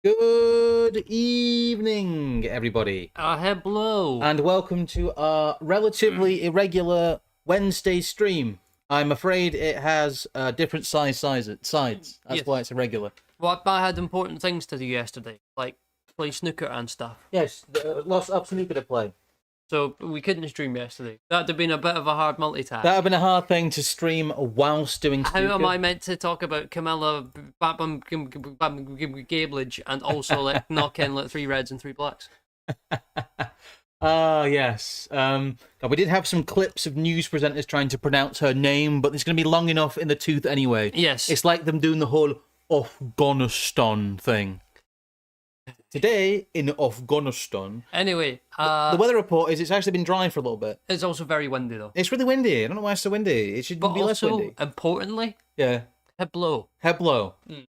Good evening, everybody, Hello. and welcome to our relatively irregular Wednesday stream. I'm afraid it has different sides. That's Yes. why it's irregular. Well, I had important things to do yesterday, like play snooker and stuff. Yes, lots of snooker to play. So we couldn't stream yesterday. That'd have been a bit of a hard multitask. That would have been a hard thing to stream whilst doing snooker. How am I meant to talk about Camila, Batmanghelidjh, and also like knock in like 3 reds and 3 blacks? Yes. We did have some clips of news presenters trying to pronounce her name, but it's going to be long enough in the tooth anyway. Yes. It's like them doing the whole Afghanistan thing. Today in Afghanistan. Anyway, The weather report is it's actually been dry for a little bit. it's also very windy though. It's really windy. I don't know why it's so windy. It should But be less also, windy. importantly, Yeah. hello. Hello. Mm.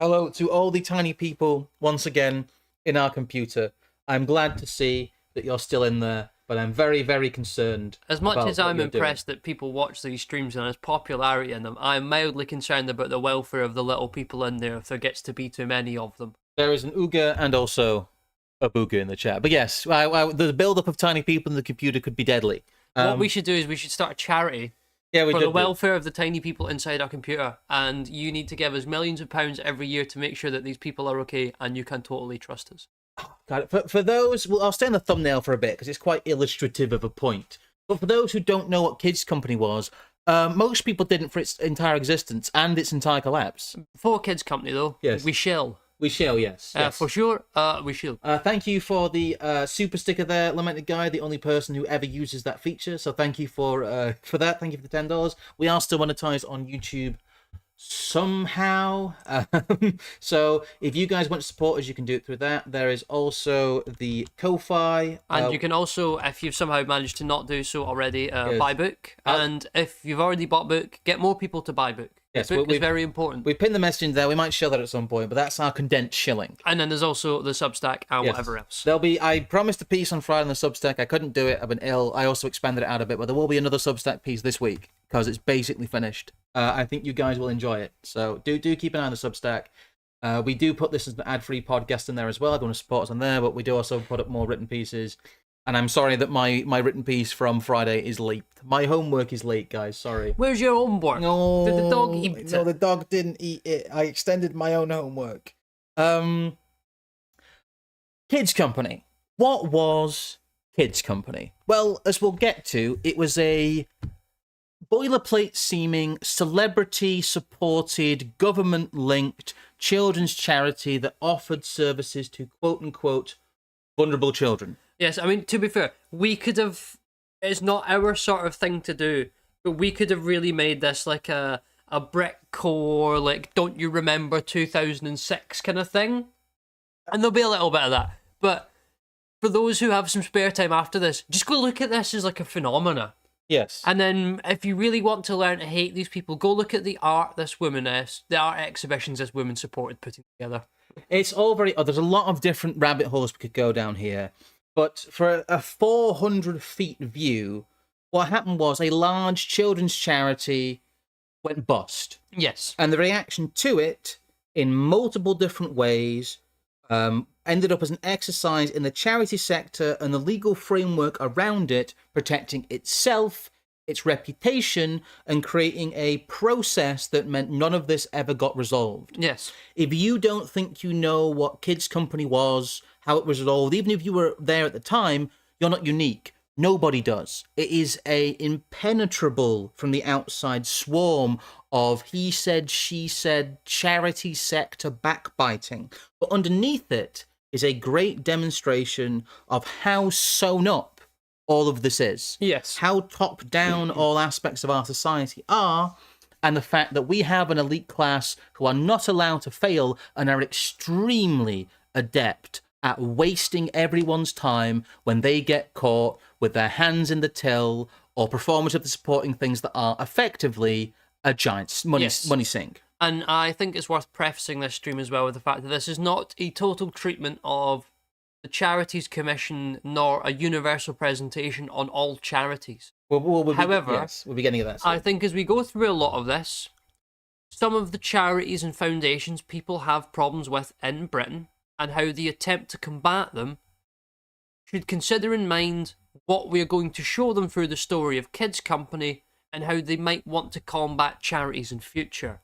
Hello to all the tiny people once again in our computer. I'm glad to see that you're still in there, but I'm very, very concerned. As much about as what I'm you're impressed that people watch these streams and there's popularity in them, I'm mildly concerned about the welfare of the little people in there if there gets to be too many of them. There is an Ooga and also a Booga in the chat. But yes, the build-up of tiny people in the computer could be deadly. What we should do is we should start a charity yeah, we for did the welfare of the tiny people inside our computer, and you need to give us millions of pounds every year to make sure that these people are okay, and you can totally trust us. God, for those, well, I'll stay on the thumbnail for a bit because it's quite illustrative of a point. But for those who don't know what Kids Company was, most people didn't for its entire existence and its entire collapse. For Kids Company, though, Yes. we shall. We shall, yes. For sure, we shall. Thank you for the super sticker there, Lamented Guy, the only person who ever uses that feature. So thank you for that. Thank you for the $10. We are still monetized on YouTube somehow. So if you guys want to support us, you can do it through that. There is also the Ko-Fi. And you can also, if you've somehow managed to not do so already, buy book. And if you've already bought book, get more people to buy book. Yes, book is very important. We pinned the message in there. We might show that at some point, but that's our condensed shilling. And then there's also the Substack and Yes. whatever else. There'll be. I promised a piece on Friday on the Substack. I couldn't do it. I've been ill. I also expanded it out a bit, but there will be another Substack piece this week because it's basically finished. I think you guys will enjoy it. So do keep an eye on the Substack. We do put this as an ad-free podcast in there as well. I don't want to support us on there, but we do also put up more written pieces. And I'm sorry that my written piece from Friday is late. My homework is late, guys. Sorry. Where's your homework? No, Did the dog eat it? No, the dog didn't eat it. I extended my own homework. Kids Company. What was Kids Company? Well, as we'll get to, it was a boilerplate-seeming, celebrity-supported, government-linked children's charity that offered services to quote-unquote vulnerable children. Yes, I mean, to be fair, we could have... It's not our sort of thing to do, but we could have really made this like a brick core, like, don't you remember 2006 kind of thing? And there'll be a little bit of that. But for those who have some spare time after this, just go look at this as like a phenomena. Yes. And then if you really want to learn to hate these people, go look at the art the art exhibitions this woman supported putting together. It's all very... Oh, there's a lot of different rabbit holes we could go down here. But for a 400-feet view, what happened was a large children's charity went bust. Yes. And the reaction to it, in multiple different ways, ended up as an exercise in the charity sector and the legal framework around it, protecting itself, its reputation, and creating a process that meant none of this ever got resolved. Yes. If you don't think you know what Kids Company was, how it was resolved, even if you were there at the time, you're not unique. Nobody does. It is a impenetrable from the outside swarm of he said, she said, charity sector backbiting. But underneath it is a great demonstration of how sewn up all of this is. Yes. How top down all aspects of our society are, and the fact that we have an elite class who are not allowed to fail and are extremely adept at wasting everyone's time when they get caught with their hands in the till or performatively supporting things that are effectively a giant money sink. And I think it's worth prefacing this stream as well with the fact that this is not a total treatment of the Charities Commission nor a universal presentation on all charities. However, we'll be getting to that soon. I think as we go through a lot of this, some of the charities and foundations people have problems with in Britain and how the attempt to combat them should consider in mind what we are going to show them through the story of Kids Company and how they might want to combat charities in future.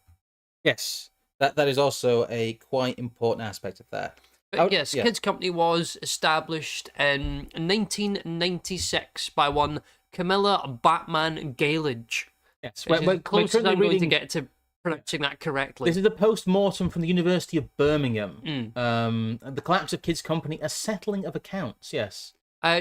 Yes, that is also a quite important aspect of that. But yes, Kids Company was established in 1996 by one Camila Batmanghelidjh. Yes, We're close as I'm going to get to pronouncing that correctly. This is a post-mortem from the University of Birmingham. The collapse of Kids Company, a settling of accounts, yes.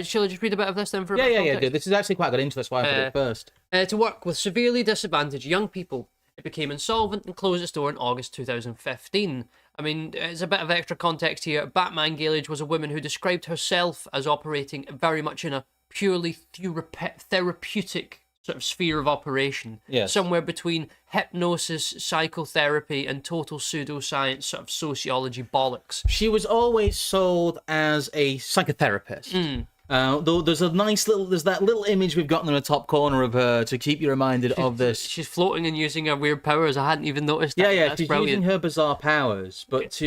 Shall I just read a bit of this then for a Yeah, bit of yeah, context? dude. This is actually quite good intro, that's why I put it first. To work with severely disadvantaged young people. It became insolvent and closed its door in August 2015. I mean, there's a bit of extra context here. Batmanghelidjh was a woman who described herself as operating very much in a purely therapeutic sort of sphere of operation. Yes. Somewhere between hypnosis, psychotherapy, and total pseudoscience sort of sociology bollocks. She was always sold as a psychotherapist. Though there's that little image we've got in the top corner of her to keep you reminded of this. She's floating and using her weird powers. I hadn't even noticed that. Yeah, That's she's brilliant. using her bizarre powers, but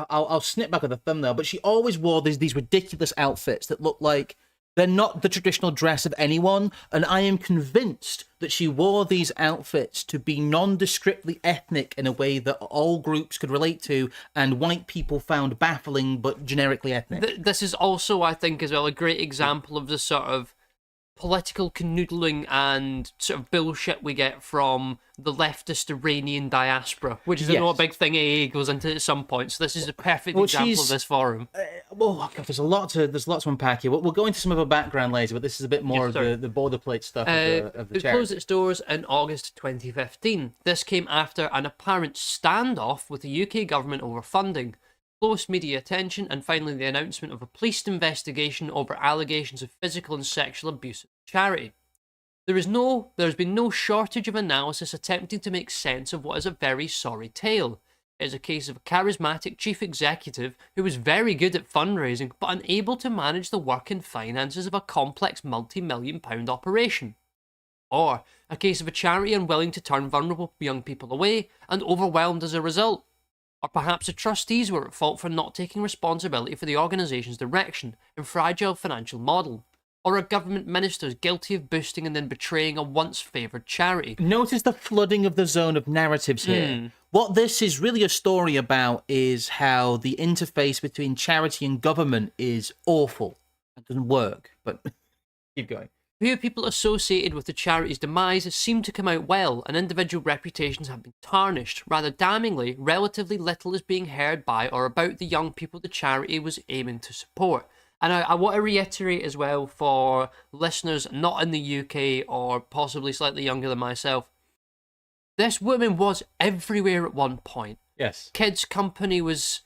I'll snip back at the thumbnail. But she always wore these ridiculous outfits that look like they're not the traditional dress of anyone, and I am convinced that she wore these outfits to be nondescriptly ethnic in a way that all groups could relate to, and white people found baffling but generically ethnic. This is also, I think, as well, a great example of the sort of political canoodling and sort of bullshit we get from the leftist Iranian diaspora, which is a big thing AA goes into at some point. So this is a perfect example of this forum. God, there's lots to unpack here. We'll go into some of her background later, but this is a bit more of the boilerplate stuff of the It closed its doors in August 2015. This came after an apparent standoff with the UK government over funding, close media attention, and finally the announcement of a police investigation over allegations of physical and sexual abuse of the charity. There's been no shortage of analysis attempting to make sense of what is a very sorry tale. It is a case of a charismatic chief executive who was very good at fundraising but unable to manage the work and finances of a complex multi-million-pound operation. Or a case of a charity unwilling to turn vulnerable young people away and overwhelmed as a result. Or perhaps the trustees were at fault for not taking responsibility for the organisation's direction and fragile financial model. Or a government minister is guilty of boosting and then betraying a once favoured charity. Notice the flooding of the zone of narratives here. What this is really a story about is how the interface between charity and government is awful. It doesn't work, but keep going. Few people associated with the charity's demise seem to come out well, and individual reputations have been tarnished. Rather damningly, relatively little is being heard by or about the young people the charity was aiming to support. And I want to reiterate as well for listeners not in the UK or possibly slightly younger than myself, this woman was everywhere at one point. Yes. Kids Company was,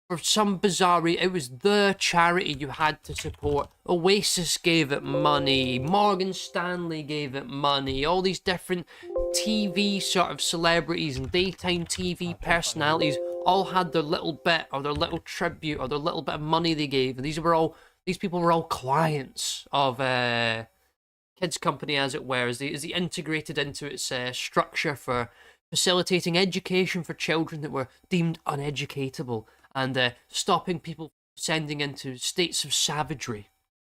for some bizarre reason, it was the charity you had to support. Oasis gave it money, Morgan Stanley gave it money, all these different TV sort of celebrities and daytime TV personalities all had their little bit or their little tribute or their little bit of money they gave. And these people were all clients of Kids Company, as it were, as they integrated into its structure for facilitating education for children that were deemed uneducatable and stopping people sending into states of savagery.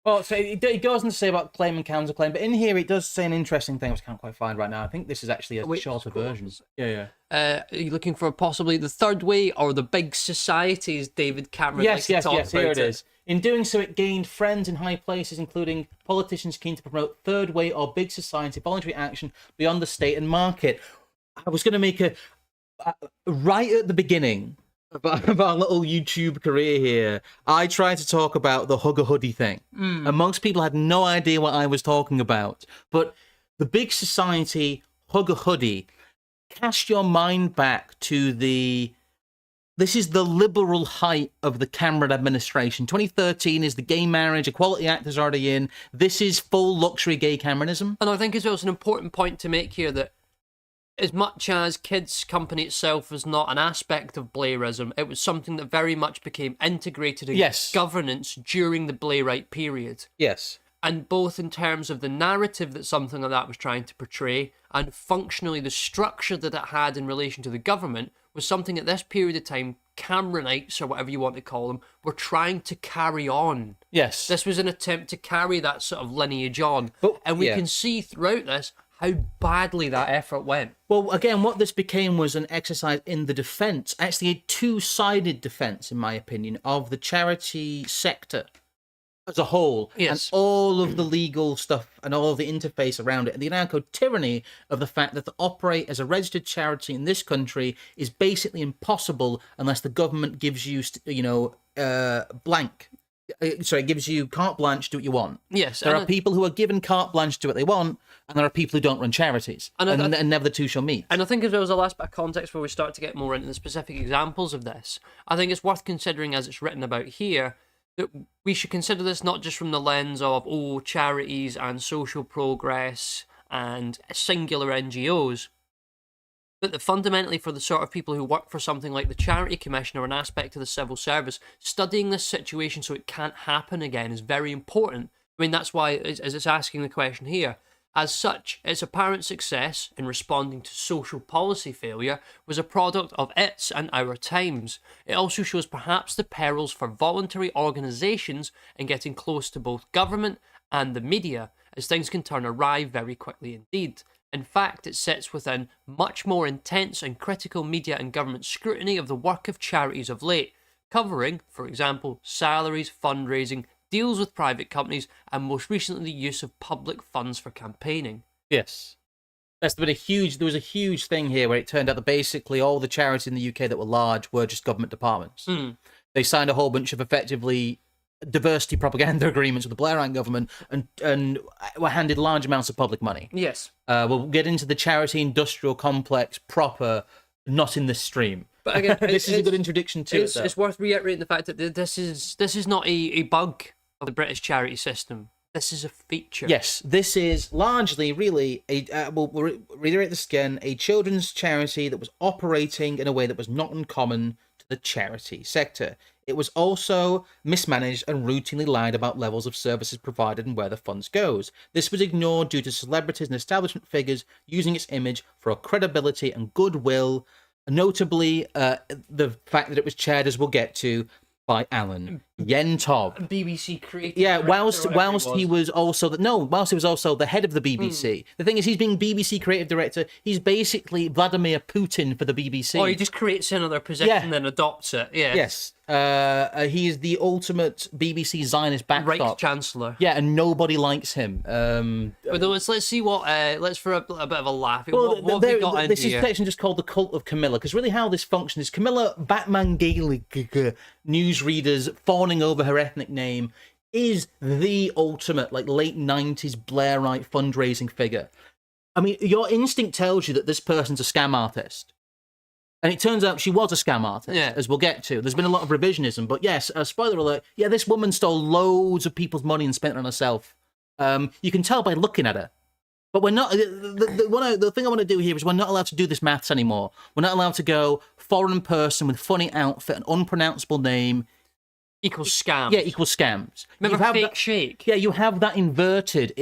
Well, so it goes on to say about claim and counterclaim, but in here it does say an interesting thing which I can't quite find right now. I think this is actually a shorter version. Yeah. Are you looking for possibly the third way or the big societies David Cameron Yes, likes to talk about? here it is. In doing so, it gained friends in high places, including politicians keen to promote third way or big society voluntary action beyond the state and market. I was going to make right at the beginning of our little YouTube career here, I tried to talk about the hug a hoodie thing. And most people had no idea what I was talking about. But the big society hug a hoodie, cast your mind back to this is the liberal height of the Cameron administration. 2013 is the Gay Marriage Equality Act is already in. This is full luxury gay Cameronism. And I think as well it's an important point to make here that as much as Kids Company itself was not an aspect of Blairism, it was something that very much became integrated in governance during the Blairite period. Yes. And both in terms of the narrative that something like that was trying to portray and functionally the structure that it had in relation to the government was something at this period of time, Cameronites, or whatever you want to call them, were trying to carry on. Yes. This was an attempt to carry that sort of lineage on. But, and we yeah. can see throughout this how badly that effort went. Well, again, what this became was an exercise in the defence, actually a two-sided defence, in my opinion, of the charity sector as a whole, Yes. and all of the legal stuff and all of the interface around it, and the anarcho-tyranny of the fact that to operate as a registered charity in this country is basically impossible unless the government gives you, gives you carte blanche, do what you want. Yes. There are people who are given carte blanche, do what they want, and there are people who don't run charities, and never the two shall meet. And I think if there was a last bit of context where we start to get more into the specific examples of this, I think it's worth considering, as it's written about here, that we should consider this not just from the lens of, charities and social progress and singular NGOs, but that fundamentally for the sort of people who work for something like the Charity Commission or an aspect of the civil service, studying this situation so it can't happen again is very important. I mean, that's why, as it's asking the question here, as such, its apparent success in responding to social policy failure was a product of its and our times. It also shows perhaps the perils for voluntary organisations in getting close to both government and the media, as things can turn awry very quickly indeed. In fact, it sits within much more intense and critical media and government scrutiny of the work of charities of late, covering, for example, salaries, fundraising, deals with private companies, and most recently the use of public funds for campaigning. Yes. There was a huge thing here where it turned out that basically all the charities in the UK that were large were just government departments. They signed a whole bunch of effectively diversity propaganda agreements with the Blairite government and were handed large amounts of public money. Yes. We'll get into the charity industrial complex proper, not in this stream. But again, this is a good introduction to it. It's worth reiterating the fact that this is not a bug of the British charity system. This is a feature. Yes, this is largely, really, we'll reiterate this again, a children's charity that was operating in a way that was not uncommon to the charity sector. It was also mismanaged and routinely lied about levels of services provided and where the funds goes. This was ignored due to celebrities and establishment figures using its image for credibility and goodwill, notably the fact that it was chaired, as we'll get to, by Alan Yentob. BBC creative. Yeah, director, whilst he was also the head of the BBC. The thing is, he's being BBC creative director. He's basically Vladimir Putin for the BBC. Or he just creates another position and adopts it. Yeah. Yes. He is the ultimate BBC Zionist backstop. Right Chancellor. Yeah, and nobody likes him. Although let's see what let's for a bit of a laugh. Well, what have we got in this here? is a section just called the Cult of Camila, because really how this functions is Camila Batmanghelidjh, newsreaders fawning over her ethnic name, is the ultimate late 90s Blairite fundraising figure. I mean, your instinct tells you that this person's a scam artist. And it turns out she was a scam artist, as we'll get to. There's been a lot of revisionism, but yes, spoiler alert, this woman stole loads of people's money and spent it on herself. You can tell by looking at her. But we're not. The thing I want to do here is we're not allowed to do this maths anymore. We're not allowed to go foreign person with funny outfit and unpronounceable name equals scam. Yeah, equals scams. Remember Fake Shake? Yeah, you have that inverted.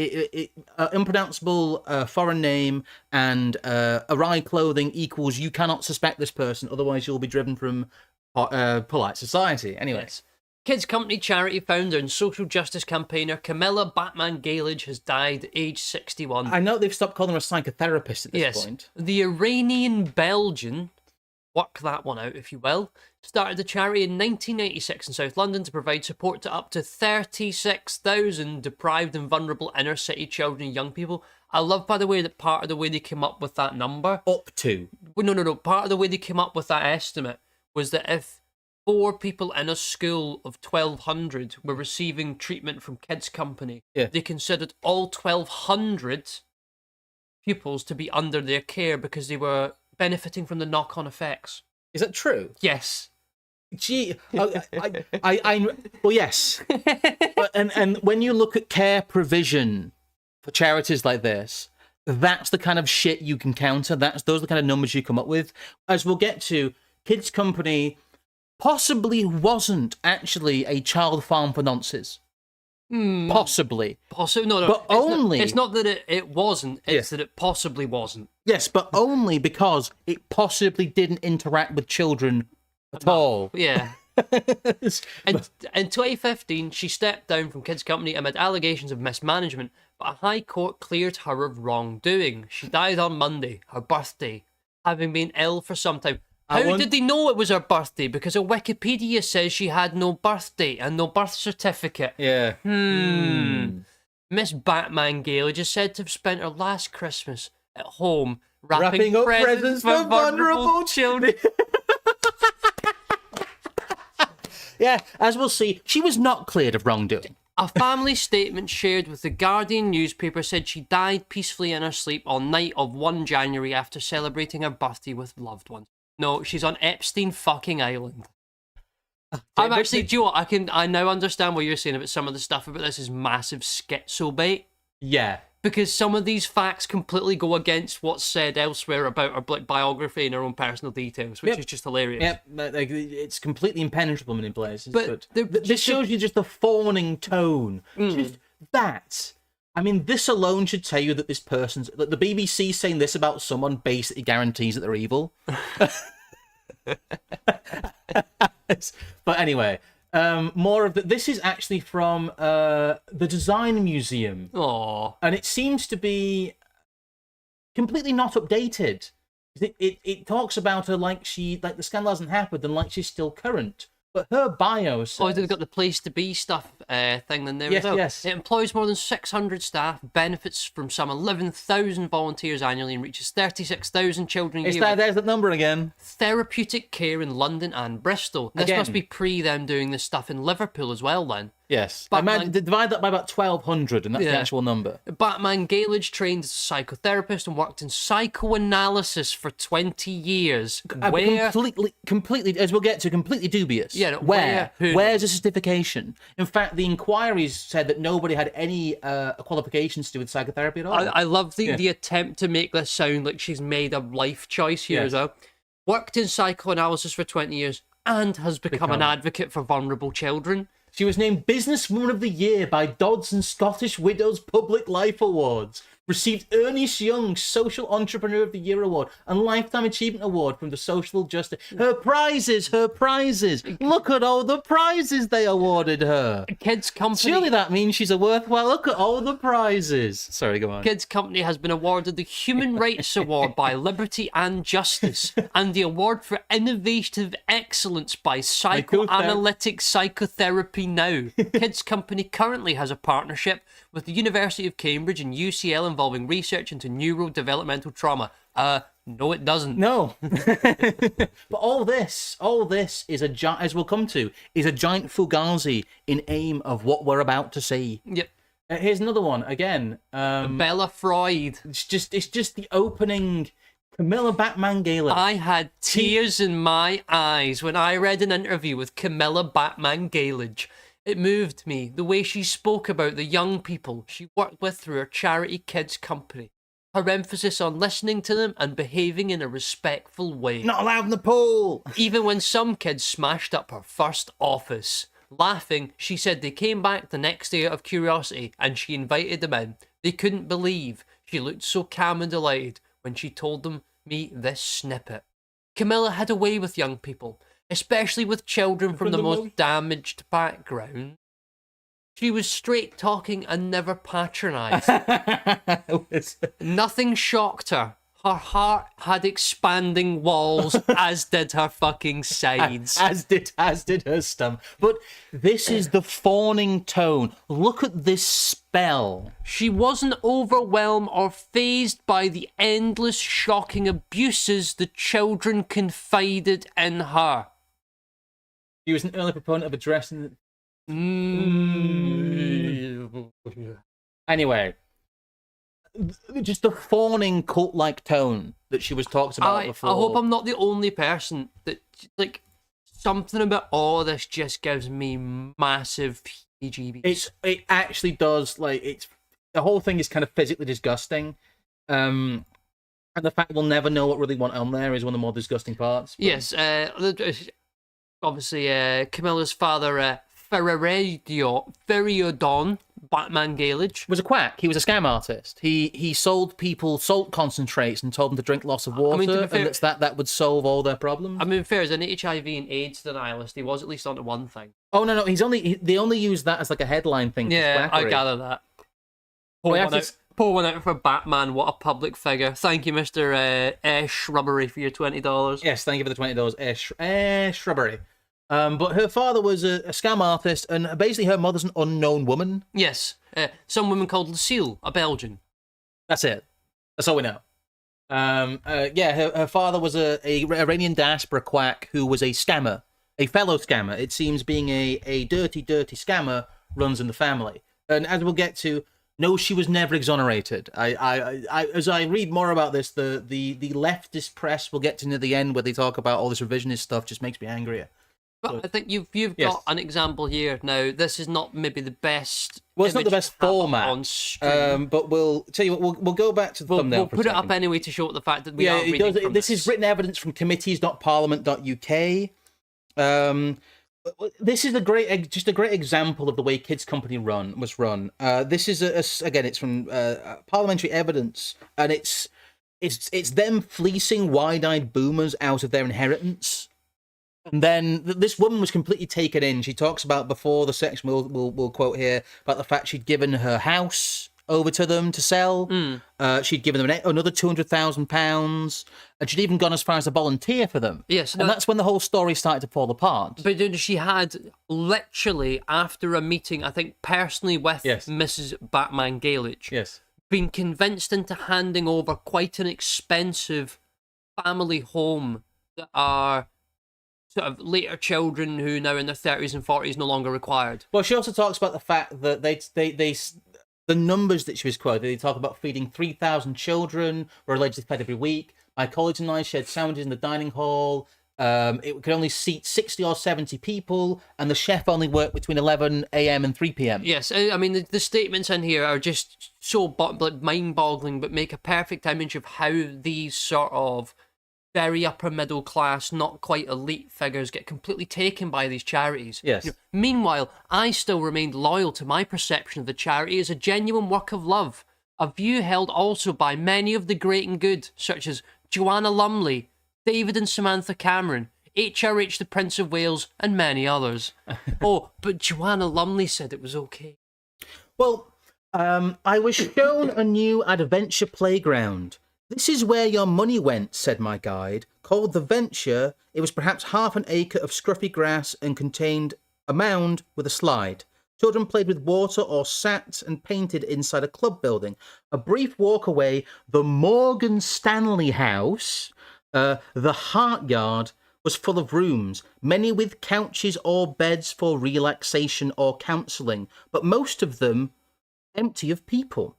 Unpronounceable foreign name and awry clothing equals you cannot suspect this person, otherwise you'll be driven from polite society. Anyways. Yes. Kids Company charity founder and social justice campaigner Camila Batmanghelidjh has died aged 61. I know they've stopped calling her a psychotherapist at this point. The Iranian Belgian, work that one out if you will, started the charity in 1986 in South London to provide support to up to 36,000 deprived and vulnerable inner city children and young people. I love, by the way, that part of the way they came up with that number. Up to. No. Part of the way they came up with that estimate was that if 4 people in a school of 1,200 were receiving treatment from Kids Company, they considered all 1,200 pupils to be under their care because they were benefiting from the knock-on effects. Is that true? Yes. Gee, well, yes. and when you look at care provision for charities like this, that's the kind of shit you can counter. Those are the kind of numbers you come up with. As we'll get to, Kids Company possibly wasn't actually a child farm for nonces. Possibly. Possibly, no. But only... It's not that it wasn't, it's that it possibly wasn't. Yes, but only because it possibly didn't interact with children at all. Yeah. In 2015, she stepped down from Kids Company amid allegations of mismanagement, but a high court cleared her of wrongdoing. She died on Monday, her birthday, having been ill for some time. How did they know it was her birthday? Because her Wikipedia says she had no birthday and no birth certificate. Yeah. Miss Batmanghelidjh is said to have spent her last Christmas at home Wrapping up presents for vulnerable children. Yeah, as we'll see, she was not cleared of wrongdoing. A family statement shared with the Guardian newspaper said she died peacefully in her sleep on night of 1 January after celebrating her birthday with loved ones. No, she's on Epstein fucking Island. I'm actually, do you know what? I now understand what you're saying about some of the stuff about this is massive schizo bait. Yeah. Because some of these facts completely go against what's said elsewhere about her biography and her own personal details, which is just hilarious. Yep, like, it's completely impenetrable in places. But this shows you just the fawning tone. Just that. I mean, this alone should tell you that this person's... That the BBC saying this about someone basically guarantees that they're evil. But anyway... more of the... This is actually from the Design Museum. Aww. And it seems to be completely not updated. It talks about her like the scandal hasn't happened and like she's still current. But her bio says... Oh, they've got the place to be stuff thing in there as well. Yes. It employs more than 600 staff, benefits from some 11,000 volunteers annually, and reaches 36,000 children a year. There's that number again. Therapeutic care in London and Bristol. This must be pre them doing this stuff in Liverpool as well, then. Yes. Divide that by about 1,200, and that's the actual number. Batmanghelidjh trained as a psychotherapist and worked in psychoanalysis for 20 years. Completely, as we'll get to, completely dubious. Yeah, Where's the certification? In fact, the inquiries said that nobody had any qualifications to do with psychotherapy at all. I love the attempt to make this sound like she's made a life choice here as well. Worked in psychoanalysis for 20 years and has become an advocate for vulnerable children. She was named Businesswoman of the Year by Dodds and Scottish Widows Public Life Awards. Received Ernest Young Social Entrepreneur of the Year Award and Lifetime Achievement Award from the Social Justice. Her prizes! Look at all the prizes they awarded her. Kids Company. Surely that means she's a worthwhile. Look at all the prizes. Sorry, go on. Kids Company has been awarded the Human Rights Award by Liberty and Justice and the Award for Innovative Excellence by Psychoanalytic Psychotherapy Now. Kids Company currently has a partnership with the University of Cambridge and UCL involving research into neurodevelopmental trauma. No, it doesn't. No. But all this is as we'll come to, is a giant fugazi in aim of what we're about to see. Yep. Here's another one again. Bella Freud. It's just the opening. Camila Batmanghelidjh. I had tears in my eyes when I read an interview with Camila Batmanghelidjh. It moved me, the way she spoke about the young people she worked with through her charity Kids Company. Her emphasis on listening to them and behaving in a respectful way. Not allowed in the pool! Even when some kids smashed up her first office. Laughing, she said they came back the next day out of curiosity and she invited them in. They couldn't believe she looked so calm and delighted when she told me this snippet. Camilla had a way with young people, especially with children from the most damaged background. She was straight talking and never patronised. Nothing shocked her. Her heart had expanding walls, as did her fucking sides. As did her stomach. But this is the fawning tone. Look at this spell. She wasn't overwhelmed or fazed by the endless, shocking abuses the children confided in her. She was an early proponent of addressing... Anyway, just the fawning cult-like tone that she was talked about before. I hope I'm not the only person that, like, something about all this just gives me massive heebie-jeebies. It actually does, like, the whole thing is kind of physically disgusting. And the fact we'll never know what really went on there is one of the more disgusting parts. But... Yes, obviously, Camilla's father Feriodon Batmanghelidjh. Was a quack. He was a scam artist. He sold people salt concentrates and told them to drink lots of water, to be fair, and that would solve all their problems. I mean, fair, as an HIV and AIDS denialist, he was at least onto one thing. Oh no, they only use that as like a headline thing. Yeah, I gather that. Pour one out for Batman. What a public figure. Thank you, Mr. Shrubbery, for your $20. Yes, thank you for the $20. Shrubbery. But her father was a scam artist, and basically her mother's an unknown woman. Yes, some woman called Lucille, a Belgian. That's it. That's all we know. Her father was a Iranian diaspora quack who was a scammer, a fellow scammer. It seems being a dirty scammer runs in the family. And as we'll get to, no, she was never exonerated. As I read more about this, the leftist press we'll get to near the end where they talk about all this revisionist stuff just makes me angrier. But I think you've got an example here. Now, this is not maybe the best. Well, it's not the best format. On stream. But we'll tell you what. We'll go back to the thumbnail. We'll put it up anyway to show the fact that we are reading from this is written evidence from committees.parliament.uk. This is just a great example of the way Kids Company was run. This is again, it's from parliamentary evidence, and it's them fleecing wide-eyed boomers out of their inheritance. And then this woman was completely taken in. She talks about, before the section we'll quote here, about the fact she'd given her house over to them to sell. She'd given them another £200,000, and she'd even gone as far as to volunteer for them. Yes, and that's when the whole story started to fall apart. But she had literally, after a meeting, I think personally with Mrs. Batmanghelidjh, been convinced into handing over quite an expensive family home that are sort of later children who now in their 30s and 40s no longer required. Well, she also talks about the fact that the numbers that she was quoted, they talk about feeding 3,000 children, were allegedly fed every week. My colleagues and I shared sandwiches in the dining hall. It could only seat 60 or 70 people, and the chef only worked between 11 a.m. and 3 p.m. Yes, I mean, the statements in here are just so mind-boggling, but make a perfect image of how these sort of very upper middle class, not quite elite figures get completely taken by these charities. Yes. Meanwhile, I still remained loyal to my perception of the charity as a genuine work of love, a view held also by many of the great and good, such as Joanna Lumley, David and Samantha Cameron, HRH the Prince of Wales, and many others. Oh, but Joanna Lumley said it was okay. Well, I was shown a new adventure playground. This is where your money went, said my guide. Called the Venture, it was perhaps half an acre of scruffy grass and contained a mound with a slide. Children played with water or sat and painted inside a club building. A brief walk away, the Morgan Stanley House, the Heart Yard, was full of rooms, many with couches or beds for relaxation or counselling, but most of them empty of people.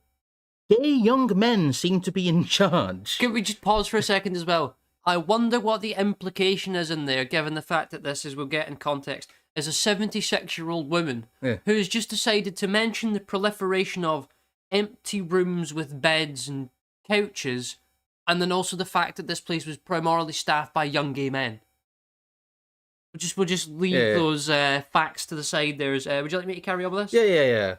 Gay young men seem to be in charge. Can we just pause for a second as well? I wonder what the implication is in there, given the fact that this, as we'll get in context, is a 76-year-old woman who has just decided to mention the proliferation of empty rooms with beds and couches, and then also the fact that this place was primarily staffed by young gay men. We'll just leave those facts to the side there. Would you like me to carry on with this? Yeah.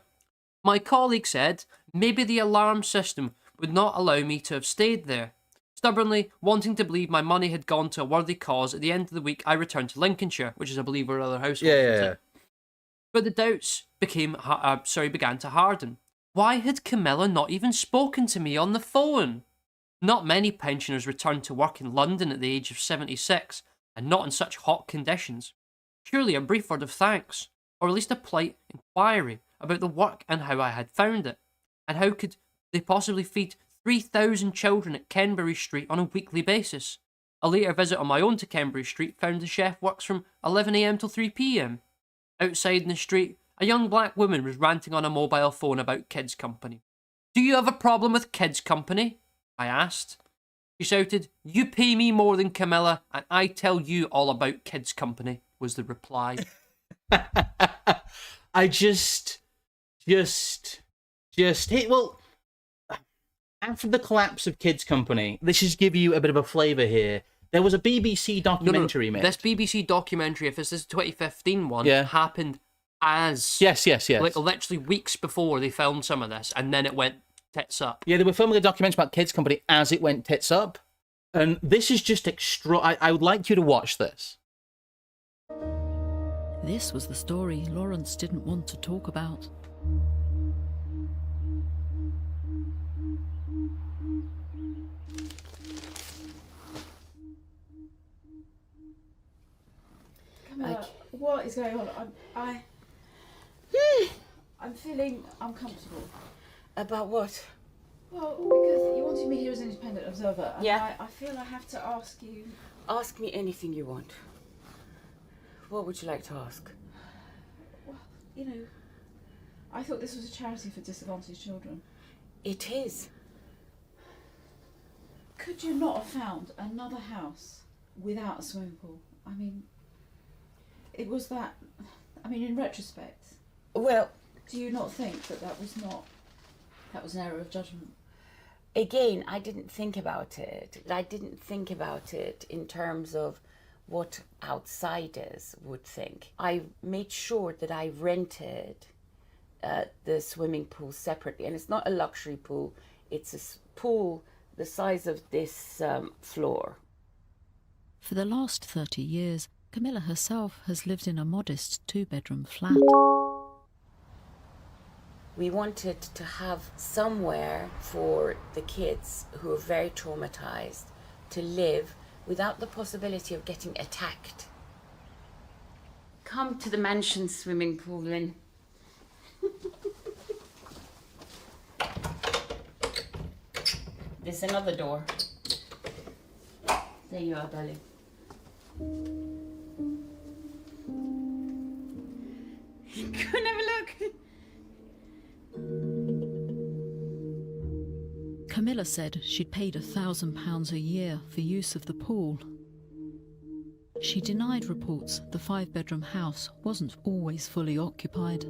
My colleague said maybe the alarm system would not allow me to have stayed there. Stubbornly, wanting to believe my money had gone to a worthy cause, at the end of the week I returned to Lincolnshire, which is, I believe, where other households. Yeah. But the doubts began to harden. Why had Camila not even spoken to me on the phone? Not many pensioners return to work in London at the age of 76, and not in such hot conditions. Surely a brief word of thanks, or at least a polite inquiry about the work and how I had found it, and how could they possibly feed 3,000 children at Kenbury Street on a weekly basis. A later visit on my own to Kenbury Street found the chef works from 11 a.m. till 3 p.m. Outside in the street, a young black woman was ranting on a mobile phone about Kids Company. "Do you have a problem with Kids Company?" I asked. She shouted, "You pay me more than Camilla, and I tell you all about Kids Company," was the reply. I just hey, well, after the collapse of Kids Company, this should give you a bit of a flavour here. There was a BBC documentary made. This BBC documentary, if this is the 2015 one, happened as... Yes. Like, literally weeks before they filmed some of this, and then it went tits up. Yeah, they were filming a documentary about Kids Company as it went tits up. And this is just extra. I would like you to watch this. This was the story Lawrence didn't want to talk about. Camila, what is going on? I'm feeling uncomfortable. About what? Well, because you wanted me here as an independent observer, and Yeah. I feel I have to ask you. Ask me anything you want. What would you like to ask? Well, you know, I thought this was a charity for disadvantaged children. It is. Could you not have found another house without a swimming pool? I mean, it was that. I mean, in retrospect, Well, do you not think that that was an error of judgment? again, I didn't think about it. I didn't think about it in terms of what outsiders would think. I made sure that I rented the swimming pool separately. And it's not a luxury pool. It's a pool the size of this floor. For the last 30 years, Camilla herself has lived in a modest 2-bedroom flat. We wanted to have somewhere for the kids who are very traumatized to live without the possibility of getting attacked. Come to the mansion swimming pool, Lynn. There's another door. There you are, darling. Go and have a look. Camilla said she'd paid £1,000 a year for use of the pool. She denied reports the 5-bedroom house wasn't always fully occupied.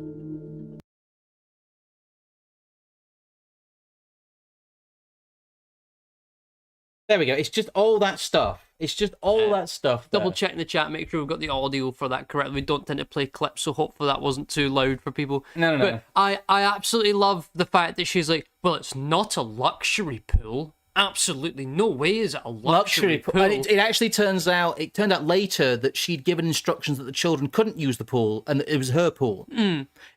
There we go. It's just all that stuff. It's just all that stuff. Double there. check in the chat, make sure we've got the audio for that correctly. We don't tend to play clips, so hopefully that wasn't too loud for people. No. But I absolutely love the fact that she's like, well, it's not a luxury pool. Absolutely no way is it a luxury pool. And it actually turned out later that she'd given instructions that the children couldn't use the pool, and it was her pool.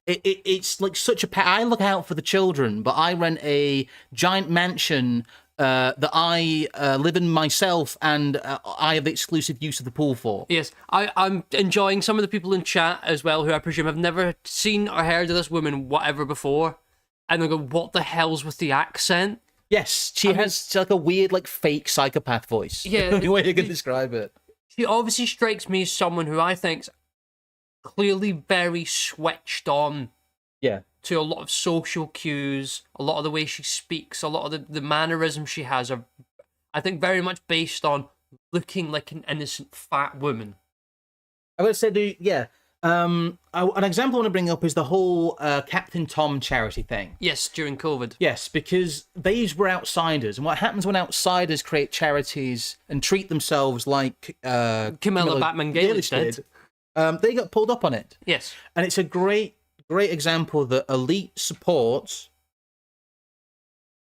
It's like such a. I look out for the children, but I rent a giant mansion that I live in myself, and I have exclusive use of the pool for. Yes, I'm enjoying some of the people in chat as well, who I presume have never seen or heard of this woman whatever before, and they go, "What the hell's with the accent?" Yes, she has like a weird, like fake psychopath voice. Yeah, the only way you can describe it. She obviously strikes me as someone who I think's clearly very switched on. Yeah. To a lot of social cues, a lot of the way she speaks, a lot of the mannerisms she has are, I think, very much based on looking like an innocent fat woman. I would say, an example I want to bring up is the whole Captain Tom charity thing. Yes, during COVID. Yes, because these were outsiders, and what happens when outsiders create charities and treat themselves like Camila Batmanghelidjh did. They got pulled up on it. Yes, and it's a great example that elite support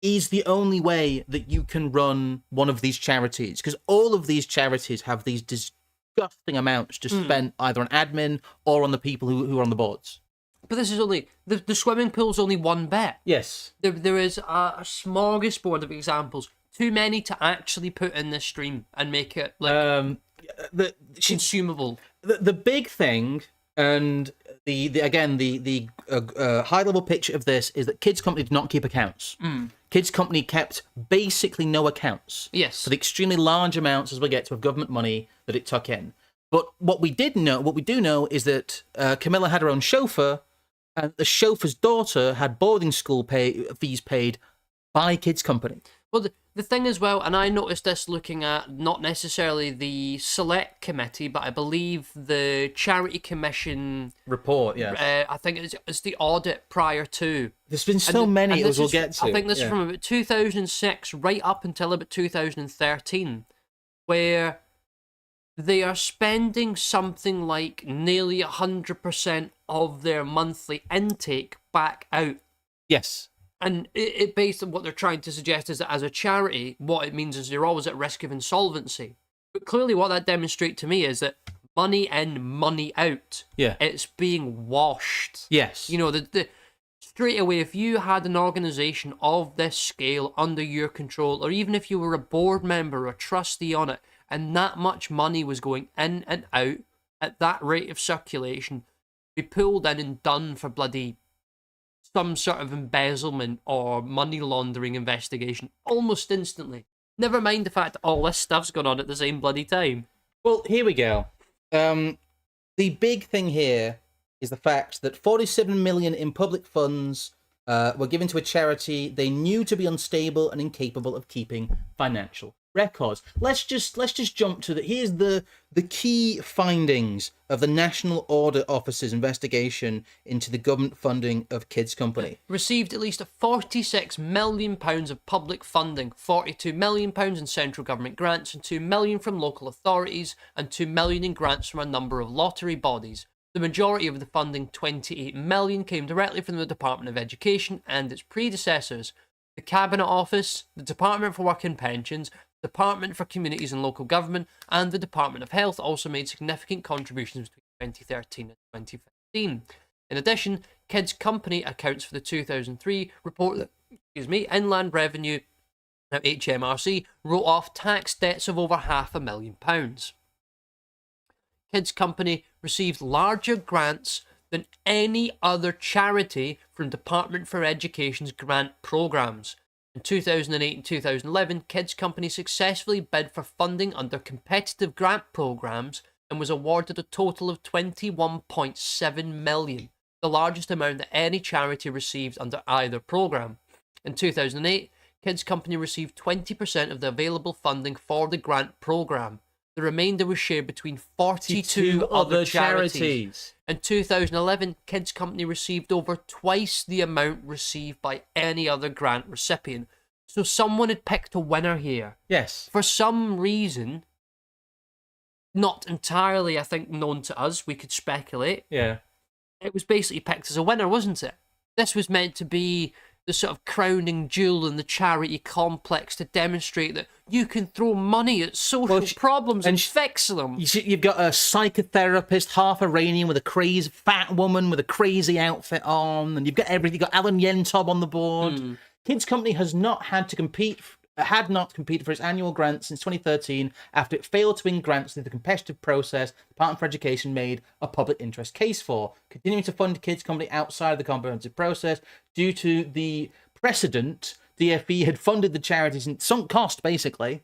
is the only way that you can run one of these charities, because all of these charities have these disgusting amounts to spend either on admin or on the people who are on the boards. But this is only the swimming pool's only one bit. Yes, there is a smorgasbord of examples, too many to actually put in this stream and make it like consumable. The big thing, and the high level picture of this is that Kids Company did not keep accounts. Kids Company kept basically no accounts. Yes. For the extremely large amounts, as we get to, of government money that it took in. But what we do know is that Camilla had her own chauffeur, and the chauffeur's daughter had boarding school fees paid by Kids Company. Well, the thing as well, and I noticed this looking at not necessarily the select committee, but I believe the charity commission report. Yeah, I think it's the audit prior to. There's been so many as we'll get to. I think this is from about 2006 right up until about 2013, where they are spending something like nearly 100% of their monthly intake back out. Yes. And it based on what they're trying to suggest is that as a charity, what it means is you're always at risk of insolvency. But clearly what that demonstrates to me is that money in, money out. Yeah. It's being washed. Yes. You know, the straight away, if you had an organisation of this scale under your control, or even if you were a board member or a trustee on it, and that much money was going in and out at that rate of circulation, be pulled in and done for bloody some sort of embezzlement or money laundering investigation almost instantly. Never mind the fact that all this stuff's going on at the same bloody time. Well, here we go. The big thing here is the fact that 47 million in public funds were given to a charity they knew to be unstable and incapable of keeping financial records. Let's just jump to here's the key findings of the National Audit Office's investigation into the government funding of Kids Company. Received at least £46 million of public funding, £42 million in central government grants, and £2 million from local authorities, and £2 million in grants from a number of lottery bodies. The majority of the funding, £28 million, came directly from the Department of Education and its predecessors. The Cabinet Office, the Department for Work and Pensions, Department for Communities and Local Government, and the Department of Health also made significant contributions between 2013 and 2015. In addition, Kids Company accounts for the 2003 report that, Inland Revenue, now HMRC, wrote off tax debts of over £500,000. Kids Company received larger grants than any other charity from Department for Education's grant programmes. In 2008 and 2011, Kids Company successfully bid for funding under competitive grant programmes and was awarded a total of £21.7 million, the largest amount that any charity received under either programme. In 2008, Kids Company received 20% of the available funding for the grant programme. The remainder was shared between 42 other charities. In 2011, Kids Company received over twice the amount received by any other grant recipient. So someone had picked a winner here. Yes. For some reason, not entirely, I think, known to us, we could speculate. Yeah. It was basically picked as a winner, wasn't it? This was meant to be the sort of crowning jewel in the charity complex to demonstrate that you can throw money at social problems and fix them. You've got a psychotherapist, half Iranian, with a crazy fat woman with a crazy outfit on, and you've got everything. You've got Alan Yentob on the board. Kids Company has not had to compete. Had not competed for its annual grant since 2013 after it failed to win grants through the competitive process the Department for Education made a public interest case for, continuing to fund Kids Company outside of the comprehensive process due to the precedent. DFE had funded the charities in sunk cost, basically.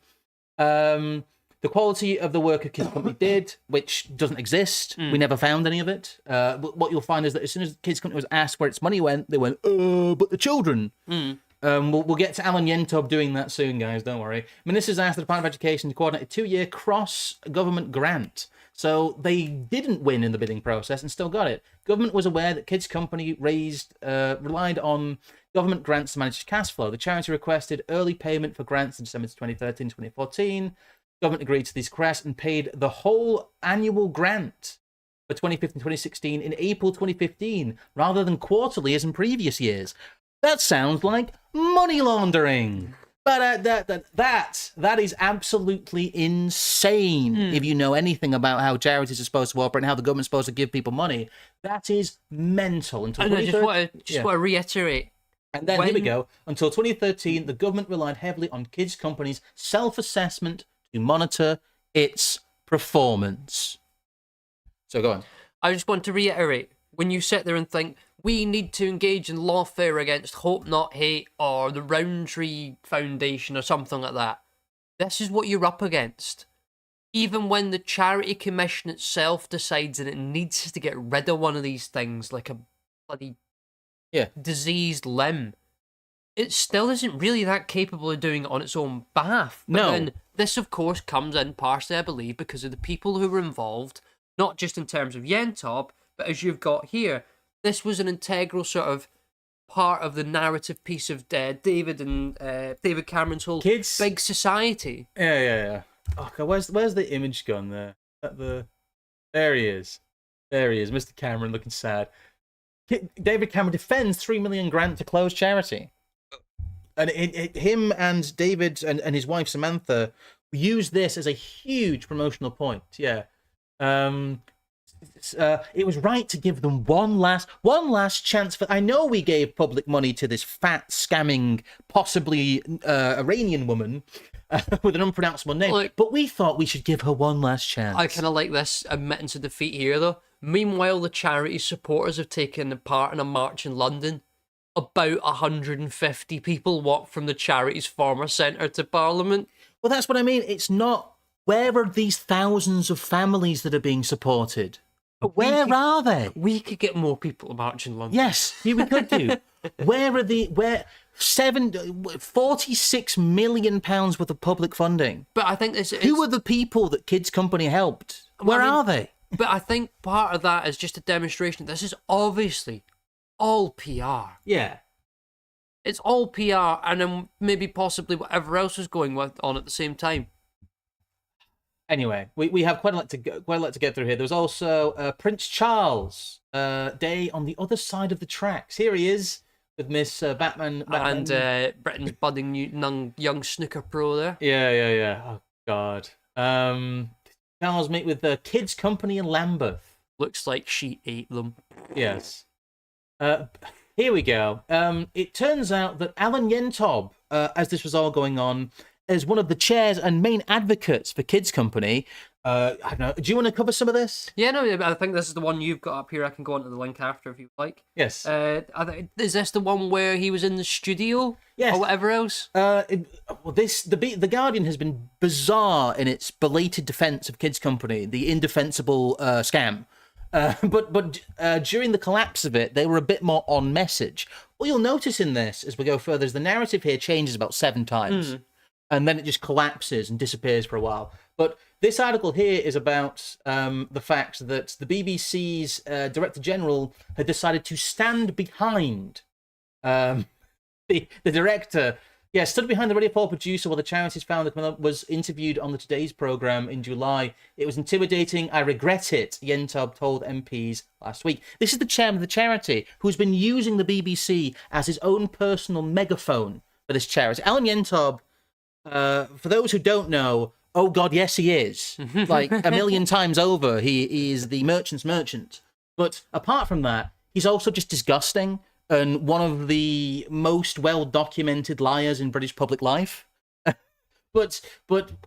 The quality of the work a Kids Company did, which doesn't exist. We never found any of it. But what you'll find is that as soon as Kids Company was asked where its money went, they went, but the children. We'll get to Alan Yentob doing that soon, guys, don't worry. Ministers asked the Department of Education to coordinate a 2-year cross-government grant. So they didn't win in the bidding process and still got it. Government was aware that Kids Company relied on government grants to manage cash flow. The charity requested early payment for grants in December 2013, 2014. Government agreed to these requests and paid the whole annual grant for 2015-2016 in April 2015, rather than quarterly as in previous years. That sounds like money laundering. But that is absolutely insane. If you know anything about how charities are supposed to operate and how the government's supposed to give people money, that is mental. And I just want to reiterate. And then here we go. Until 2013, the government relied heavily on Kids Company's self-assessment to monitor its performance. So go on. I just want to reiterate, when you sit there and think, we need to engage in lawfare against Hope Not Hate or the Roundtree Foundation or something like that, this is what you're up against. Even when the Charity Commission itself decides that it needs to get rid of one of these things, like a bloody diseased limb, it still isn't really that capable of doing it on its own behalf. But then this, of course, comes in partially, I believe, because of the people who were involved, not just in terms of Yentob, but as you've got here, this was an integral sort of part of the narrative piece of David Cameron's whole big society. Yeah. Oh, God, where's the image gone there? There he is. There he is, Mr. Cameron, looking sad. David Cameron defends $3 million grant to close charity. And him and David and his wife Samantha used this as a huge promotional point. Yeah. It was right to give them one last chance. I know we gave public money to this fat, scamming, possibly Iranian woman with an unpronounceable name, but we thought we should give her one last chance. I kind of like this admittance of defeat here, though. Meanwhile, the charity's supporters have taken part in a march in London. About 150 people walked from the charity's former centre to Parliament. Well, that's what I mean. It's not... Where are these thousands of families that are being supported? Where are they? We could get more people to march in London. Yes, we could do. Where are the... 46 million pounds worth of public funding. But I think who are the people that Kids Company helped? Where are they? But I think part of that is just a demonstration. This is obviously all PR. Yeah. It's all PR, and then maybe possibly whatever else is going on at the same time. Anyway, we have quite a lot to get through here. There's also Prince Charles Day on the other side of the tracks. Here he is with Miss Batman. And Britain's budding young snooker pro there. Yeah. Oh, God. Charles meet with the Kids Company in Lambeth. Looks like she ate them. Yes. Here we go. It turns out that Alan Yentob, as this was all going on, is one of the chairs and main advocates for Kids Company. I don't know. Do you want to cover some of this? Yeah, no, I think this is the one you've got up here. I can go onto the link after if you like. Yes. Is this the one where he was in the studio? Yes. Or whatever else? The Guardian has been bizarre in its belated defense of Kids Company, the indefensible scam. But during the collapse of it, they were a bit more on message. What you'll notice in this, as we go further, is the narrative here changes about 7 times. And then it just collapses and disappears for a while. But this article here is about the fact that the BBC's Director General had decided to stand behind the director. Yeah, stood behind the Radio 4 producer while the charity's founder was interviewed on the Today's programme in July. It was intimidating. I regret it, Yentob told MPs last week. This is the chairman of the charity who's been using the BBC as his own personal megaphone for this charity. Alan Yentob, for those who don't know, oh God, yes, he is. Like a million times over, he is the merchant's merchant. But apart from that, he's also just disgusting and one of the most well-documented liars in British public life. But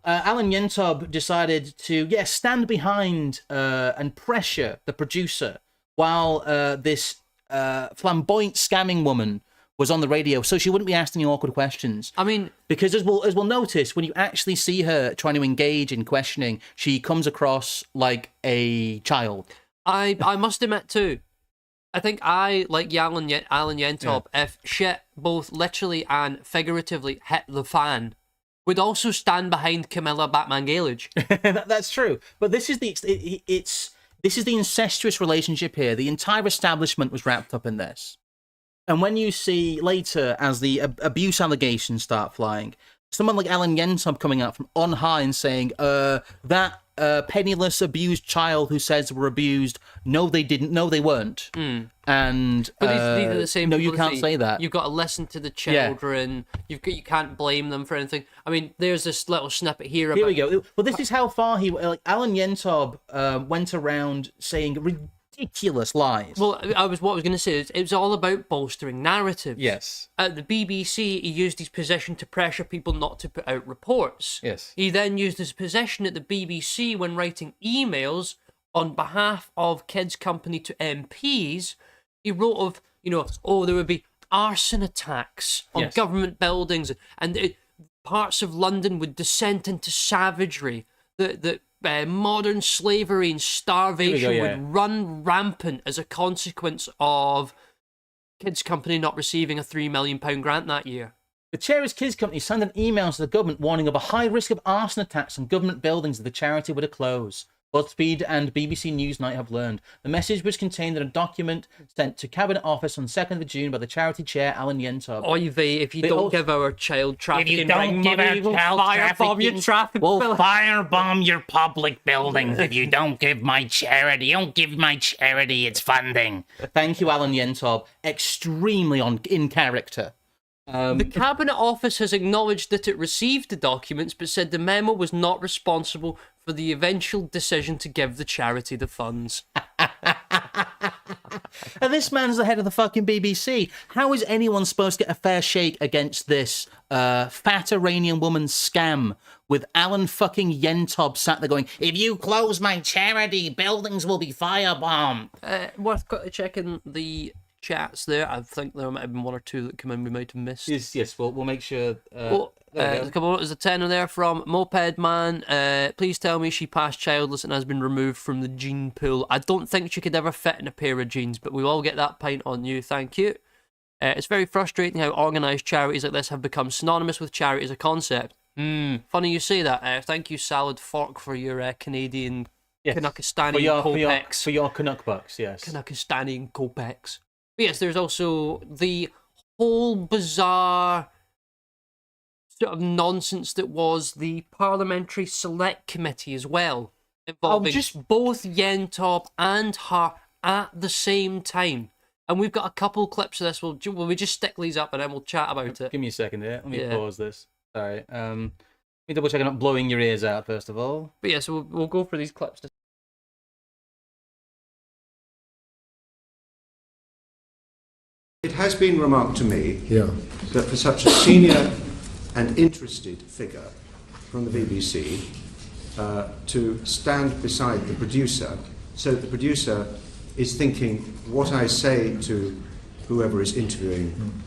Alan Yentob decided to, stand behind and pressure the producer while this flamboyant scamming woman was on the radio, so she wouldn't be asked any awkward questions. I mean, because as we'll notice, when you actually see her trying to engage in questioning, she comes across like a child. I must admit too, I think I, like Alan Yentob, if shit both literally and figuratively hit the fan, would also stand behind Camila Batmanghelidjh. That's true, but this is this is the incestuous relationship here. The entire establishment was wrapped up in this. And when you see later, as the abuse allegations start flying, someone like Alan Yentob coming out from on high and saying, that penniless, abused child who says they were abused, no, they didn't, no, they weren't. And but these are the same. No, you can't say that. You've got to listen to the children. You can't blame them for anything. I mean, there's this little snippet here. Here we go. Well, this is how far Alan Yentob went around saying ridiculous lies. Well, what I was going to say is it was all about bolstering narratives. Yes. At the BBC, he used his position to pressure people not to put out reports. Yes. He then used his position at the BBC when writing emails on behalf of Kids Company to MPs. He wrote of, there would be arson attacks on government buildings, and parts of London would descend into savagery. That modern slavery and starvation would run rampant as a consequence of Kids Company not receiving a £3 million grant that year. The chair's Kids Company sent an email to the government warning of a high risk of arson attacks on government buildings if the charity were to close. BuzzFeed and BBC Newsnight have learned. The message was contained in a document sent to Cabinet Office on 2nd of June by the charity chair, Alan Yentob. Oy vey, if you don't give our child trafficking ring give money, our we'll child firebomb your trafficking- traffic We'll bill. firebomb your public buildings if you don't give my charity. Don't give my charity its funding. Thank you, Alan Yentob. Extremely in character. The Cabinet Office has acknowledged that it received the documents, but said the memo was not responsible for the eventual decision to give the charity the funds. And this man's the head of the fucking BBC. How is anyone supposed to get a fair shake against this fat Iranian woman scam with Alan fucking Yentob sat there going, if you close my charity, buildings will be firebombed? Worth checking the chats there. I think there might have been one or two that come in we might have missed. Yes, we'll make sure. There's a couple. There's a tenner there from Moped Man. Please tell me she passed childless and has been removed from the gene pool. I don't think she could ever fit in a pair of jeans, but we all get that pint on you. Thank you. It's very frustrating how organised charities like this have become synonymous with charity as a concept. Funny you say that. Thank you, Salad Fork, for your Canadian Kanakistani Kopecks. For your Canuck bucks, yes. Kanakistani Kopecks. But yes, there's also the whole bizarre sort of nonsense that was the Parliamentary Select Committee as well, involving both Yentob and her at the same time. And we've got a couple clips of this. Will we just stick these up and then we'll chat about it? Give me a second here. Let me pause this. Sorry. Let me double check I'm not blowing your ears out, first of all. But yeah, so we'll go for these clips. It has been remarked to me that for such a senior and interested figure from the BBC to stand beside the producer, so that the producer is thinking what I say to whoever is interviewing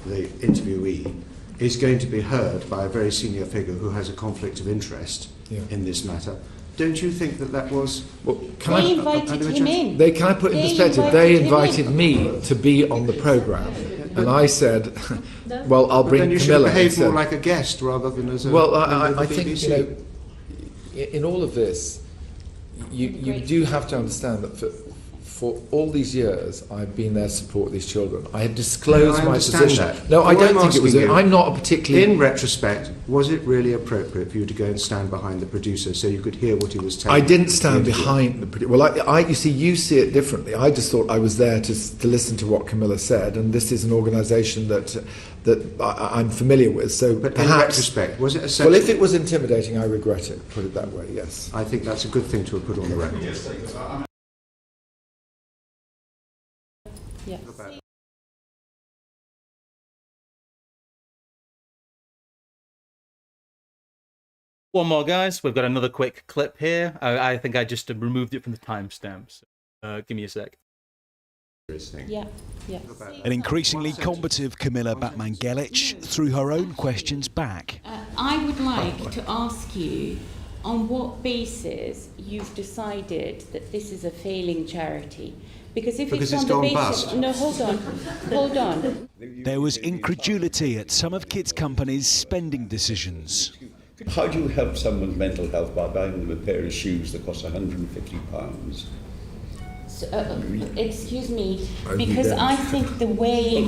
the interviewee is going to be heard by a very senior figure who has a conflict of interest in this matter. Don't you think that was... Well, they invited him in. Can I put in perspective? They invited me to be on the programme, and I said, well, I'll bring Camila. Then you should behave more like a guest rather than as a... Well, I think, you know, in all of this, you do have to understand that for all these years, I've been there to support these children. I had disclosed my position. That. No, I don't think it was. You, I'm not a particularly. In retrospect, was it really appropriate for you to go and stand behind the producer so you could hear what he was telling? I didn't stand behind the producer. Well, you see, you see it differently. I just thought I was there to listen to what Camilla said, and this is an organisation that I'm familiar with. So but perhaps, in retrospect, was it a well, if it was intimidating, I regret it. Put it that way. Yes. I think that's a good thing to have put on the record. Yes. One more, guys. We've got another quick clip here. I think I just removed it from the timestamps. Give me a sec. Yeah. An increasingly combative Camila Batmanghelidjh threw her own questions back. I would like to ask you on what basis you've decided that this is a failing charity. Because if because it's it's on the gone basis... bust. No, hold on. There was incredulity at some of Kids Company's spending decisions. How do you help someone's mental health by buying them a pair of shoes that cost £150? Excuse me, because I think the way...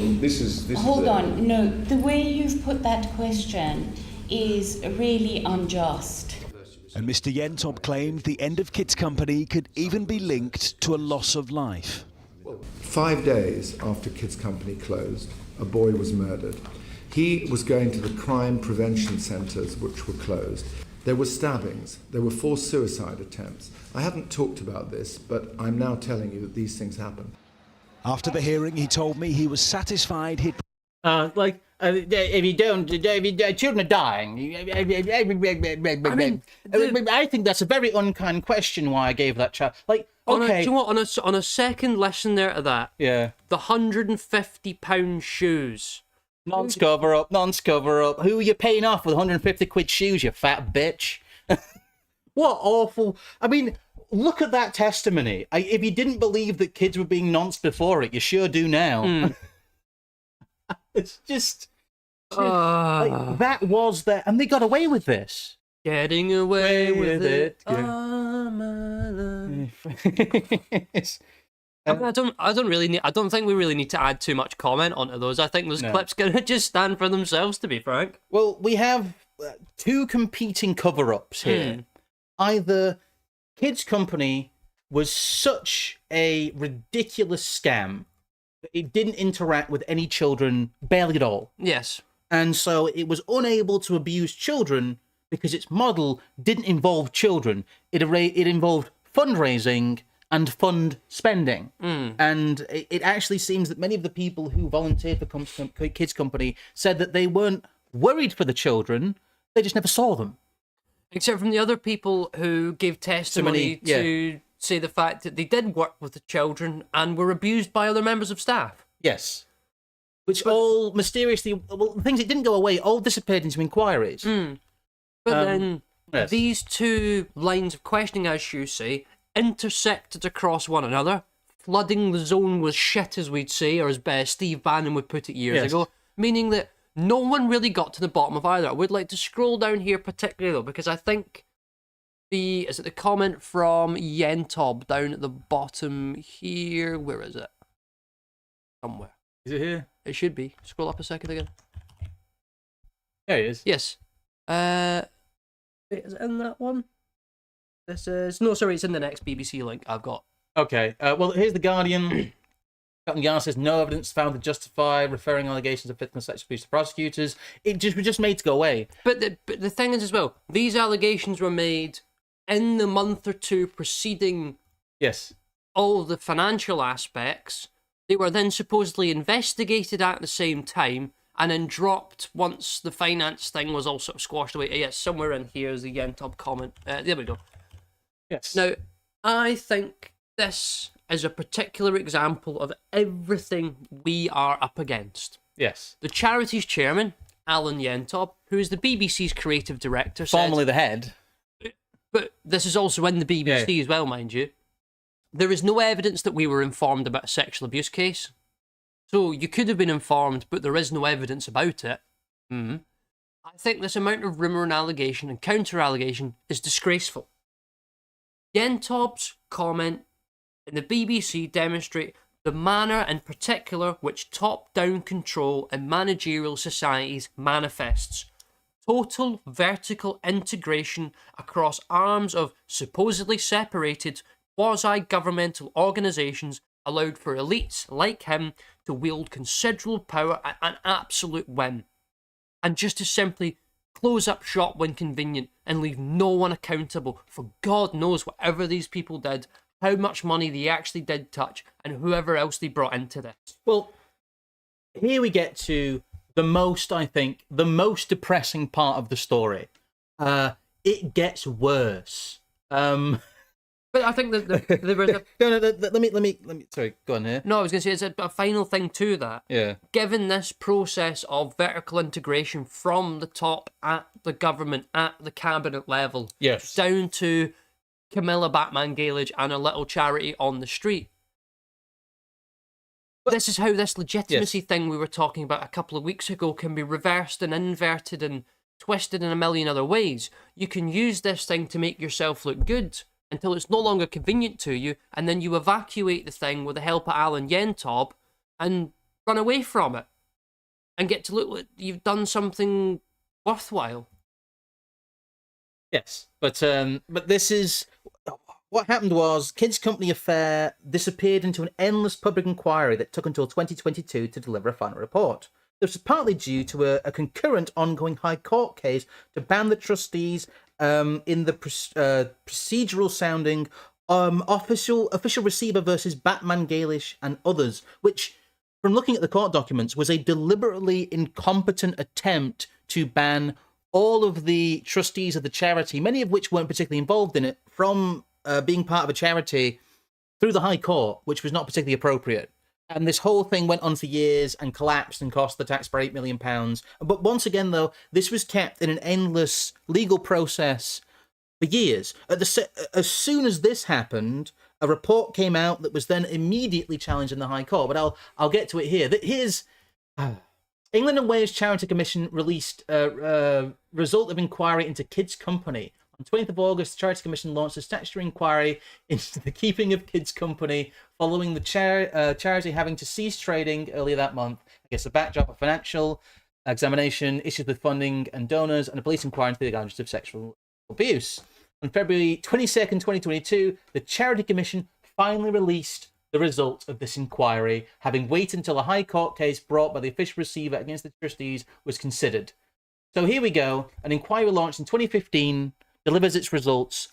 Hold on, no, the way you've put that question is really unjust. And Mr. Yentob claimed the end of Kids Company could even be linked to a loss of life. 5 days after Kids Company closed, a boy was murdered. He was going to the crime prevention centres, which were closed. There were stabbings. There were 4 suicide attempts. I haven't talked about this, but I'm now telling you that these things happen. After the hearing, he told me he was satisfied he'd... children are dying. I think that's a very unkind question. Why I gave that child, do you know what? On a second listen there to that, the £150 shoes, nonce cover up. Who are you paying off with 150 quid shoes? You fat bitch. What awful! I mean, look at that testimony. If you didn't believe that kids were being nonced before it, you sure do now. It's just that was there, and they got away with this. Getting away with it. girl. Oh, my love. I don't think we really need to add too much comment onto those. I think those clips gonna just stand for themselves, to be frank. Well, we have two competing cover-ups here. Either Kids Company was such a ridiculous scam that it didn't interact with any children barely at all. Yes. And so it was unable to abuse children because its model didn't involve children. It involved fundraising and fund spending. And it actually seems that many of the people who volunteered for Kids Company said that they weren't worried for the children, they just never saw them. Except from the other people who gave testimony to say the fact that they did work with the children and were abused by other members of staff. Yes. Which all mysteriously, well, the things that didn't go away all disappeared into inquiries. But then these two lines of questioning, as you say, intersected across one another, flooding the zone with shit, as we'd say, or as Steve Bannon would put it years ago, meaning that no one really got to the bottom of either. I would like to scroll down here particularly, though, because I think the comment from Yentob down at the bottom here, where is it? Somewhere. Is it here? It should be. Scroll up a second again. There it is. Yes. Wait, is it in that one? This is... No, sorry, it's in the next BBC link I've got. Okay, well, here's The Guardian. Captain Yar says no evidence found to justify referring allegations of fitness sexual abuse to prosecutors. It just was just made to go away. But the thing is as well, these allegations were made in the month or two preceding all the financial aspects. They were then supposedly investigated at the same time and then dropped once the finance thing was all sort of squashed away. Yes, somewhere in here is the Yentob comment. There we go. Yes. Now, I think this is a particular example of everything we are up against. Yes. The charity's chairman, Alan Yentob, who is the BBC's creative director, formerly the head. But this is also in the BBC as well, mind you. There is no evidence that we were informed about a sexual abuse case. So you could have been informed, but there is no evidence about it. I think this amount of rumour and allegation and counter-allegation is disgraceful. Yentob's comment in the BBC demonstrate the manner in particular which top-down control in managerial societies manifests. Total vertical integration across arms of supposedly separated quasi-governmental organisations allowed for elites like him to wield considerable power at an absolute whim, and just to simply close up shop when convenient and leave no one accountable for God knows whatever these people did, how much money they actually did touch, and whoever else they brought into this. Well, here we get to the most depressing part of the story. It gets worse. But I think that there was a... let me. Sorry, go on here. No, I was going to say, it's a final thing to that. Yeah. Given this process of vertical integration from the top at the government, at the cabinet level, down to Camila Batmanghelidjh and a little charity on the street. This is how this legitimacy thing we were talking about a couple of weeks ago can be reversed and inverted and twisted in a million other ways. You can use this thing to make yourself look good until it's no longer convenient to you, and then you evacuate the thing with the help of Alan Yentob and run away from it and get to look like you've done something worthwhile. Yes, but this is... What happened was, Kids Company affair disappeared into an endless public inquiry that took until 2022 to deliver a final report. This was partly due to a concurrent ongoing High Court case to ban the trustees in the procedural sounding official receiver versus Batmanghelidjh and others, which, from looking at the court documents, was a deliberately incompetent attempt to ban all of the trustees of the charity, many of which weren't particularly involved in it, from being part of a charity through the High Court, which was not particularly appropriate. And this whole thing went on for years and collapsed and cost the taxpayer £8 million. But once again, though, this was kept in an endless legal process for years. As soon as this happened, a report came out that was then immediately challenged in the High Court. But I'll get to it here. England and Wales Charity Commission released a result of inquiry into Kids Company. On 20th of August, the Charity Commission launched a statutory inquiry into the keeping of Kids Company following the charity having to cease trading earlier that month against the backdrop of financial examination, issues with funding and donors, and a police inquiry into the allegations of sexual abuse. On February 22nd, 2022, the Charity Commission finally released the result of this inquiry, having waited until a High Court case brought by the official receiver against the trustees was considered. So here we go. An inquiry launched in 2015 delivers its results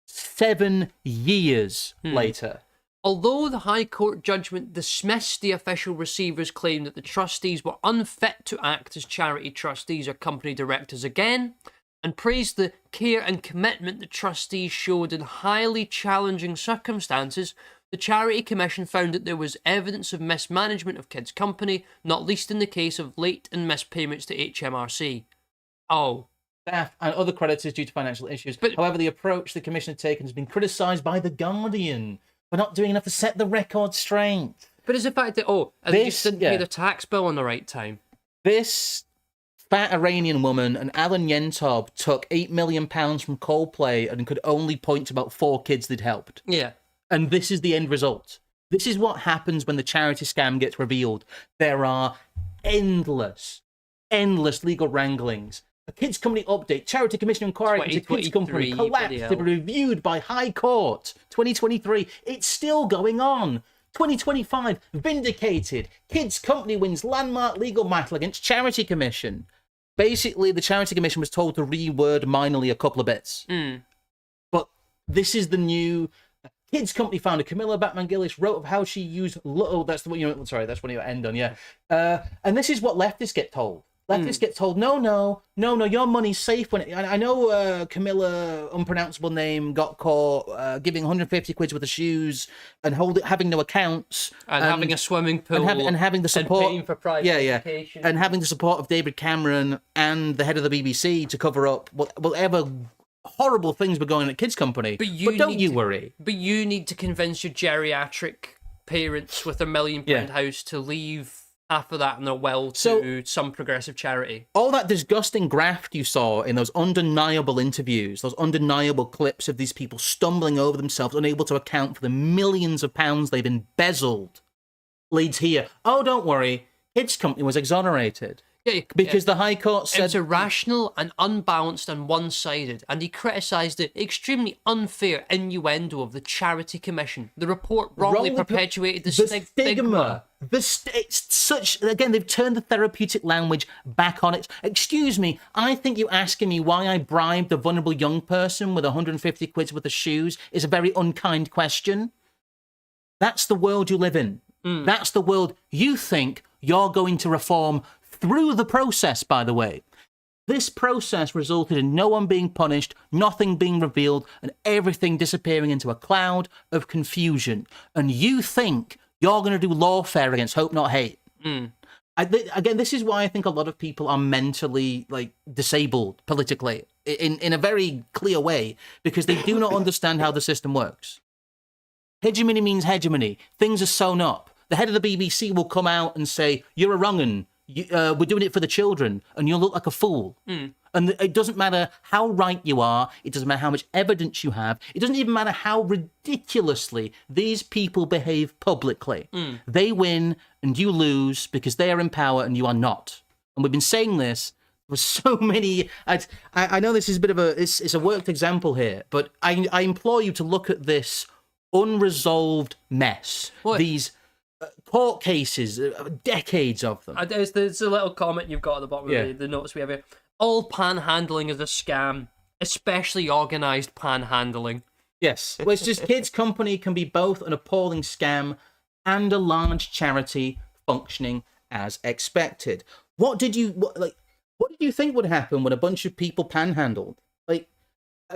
7 years later. Although the High Court judgment dismissed the official receiver's claim that the trustees were unfit to act as charity trustees or company directors again, and praised the care and commitment the trustees showed in highly challenging circumstances, the Charity Commission found that there was evidence of mismanagement of Kids Company, not least in the case of late and missed payments to HMRC. Oh. Staff and other creditors due to financial issues. However, the approach the Commission had taken has been criticised by The Guardian for not doing enough to set the record straight. But it's the fact that, they just didn't pay their tax bill on the right time. This fat Iranian woman and Alan Yentob took £8 million from Coldplay and could only point to about 4 kids they'd helped. Yeah. And this is the end result. This is what happens when the charity scam gets revealed. There are endless legal wranglings. A Kids Company update, Charity Commission inquiry into Kids Company collapsed to be reviewed by High Court. 2023, it's still going on. 2025, vindicated. Kids Company wins landmark legal battle against Charity Commission. Basically, the Charity Commission was told to reword minorly a couple of bits. But this is the new... Kids Company founder Camila Batmanghelidjh wrote of how she used... that's the one that's one you end on, yeah. And this is what leftists get told. Leftists get told, no, your money's safe. I know Camilla, unpronounceable name, got caught giving 150 quid worth of shoes and having no accounts. And having a swimming pool. And having the support. And paying for private education. And having the support of David Cameron and the head of the BBC to cover up whatever horrible things were going on at Kids Company. But don't you worry. But you need to convince your geriatric parents with a £1 million house to leave half of that in their will to some progressive charity. All that disgusting graft you saw in those undeniable interviews, those undeniable clips of these people stumbling over themselves, unable to account for the millions of pounds they've embezzled, leads here. Oh, don't worry. Kids Company was exonerated. Because the High Court said... It's irrational and unbalanced and one-sided, and he criticised the extremely unfair innuendo of the Charity Commission. The report wrongly perpetuated the stigma. It's such... Again, they've turned the therapeutic language back on it. Excuse me, I think you asking me why I bribed a vulnerable young person with 150 quid worth of shoes is a very unkind question. That's the world you live in. That's the world you think you're going to reform through the process, by the way. This process resulted in no one being punished, nothing being revealed, and everything disappearing into a cloud of confusion. And you think you're going to do lawfare against hope, not hate. Again, this is why I think a lot of people are mentally disabled politically in a very clear way, because they do not understand how the system works. Hegemony means hegemony. Things are sewn up. The head of the BBC will come out and say, you're a wrong'un. We're doing it for the children, and you'll look like a fool. And it doesn't matter how right you are. It doesn't matter how much evidence you have. It doesn't even matter how ridiculously these people behave publicly. They win and you lose because they are in power and you are not. And we've been saying this for so many... I know this is a bit of it's a worked example here, but I implore you to look at this unresolved mess. These... court cases, decades of them. There's a little comment you've got at the bottom of the notes we have here. All panhandling is a scam, especially organised panhandling. Yes. Well, it's just Kids Company can be both an appalling scam and a large charity functioning as expected. What did you think would happen when a bunch of people panhandled?